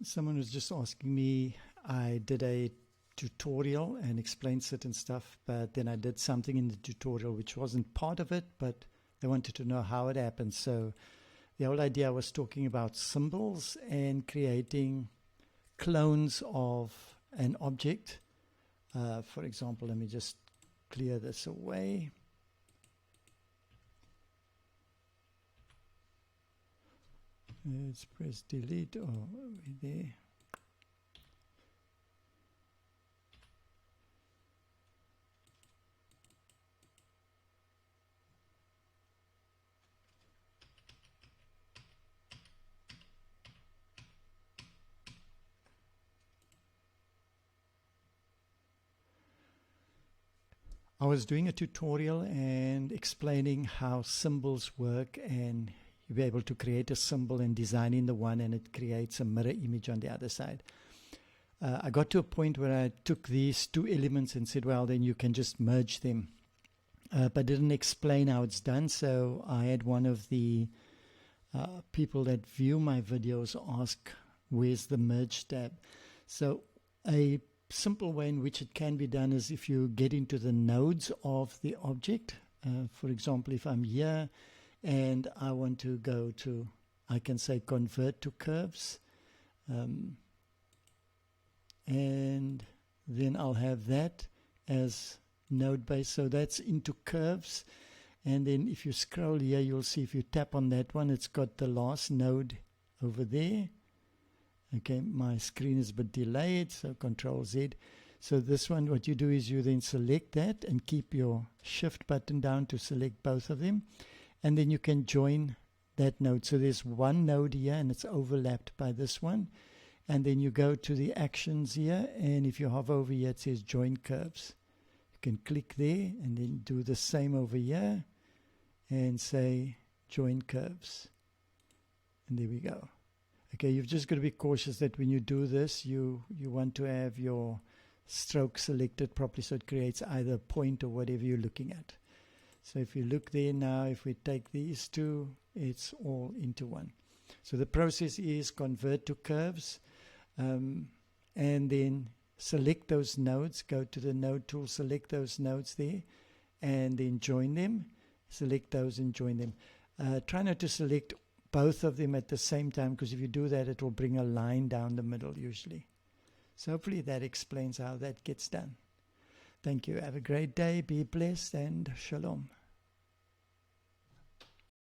Someone was just asking me, I did a tutorial and explained certain stuff, but then I did something in the tutorial which wasn't part of it, but they wanted to know how it happened. So the whole idea I was talking about symbols and creating clones of an object. For example, let me just clear this away. Let's press delete. Oh, there. I was doing a tutorial and explaining how symbols work, and you'll be able to create a symbol and design in the one, and it creates a mirror image on the other side. I got to a point where I took these two elements and said, well, then you can just merge them. But didn't explain how it's done, so I had one of the people that view my videos ask, where's the merge tab? So a simple way in which it can be done is if you get into the nodes of the object. For example, if I'm here and I want to go to, I can say convert to curves, and then I'll have that as node base. So that's into curves, and then if you scroll here, you'll see if you tap on that one, it's got the last node over there. Okay, my screen is a bit delayed, so Control Z. So this one, what you do is you then select that and keep your shift button down to select both of them. And then you can join that node. So there's one node here and it's overlapped by this one. And then you go to the actions here, and if you hover over here, it says join curves. You can click there and then do the same over here and say join curves. And there we go. Okay, you've just got to be cautious that when you do this, you want to have your stroke selected properly so it creates either a point or whatever you're looking at. So if you look there now, if we take these two, it's all into one. So the process is convert to curves, and then select those nodes, go to the node tool, select those nodes there, and then join them. Select those and join them. Try not to select both of them at the same time, because if you do that, it will bring a line down the middle usually. So hopefully that explains how that gets done. Thank you. Have a great day. Be blessed, and shalom.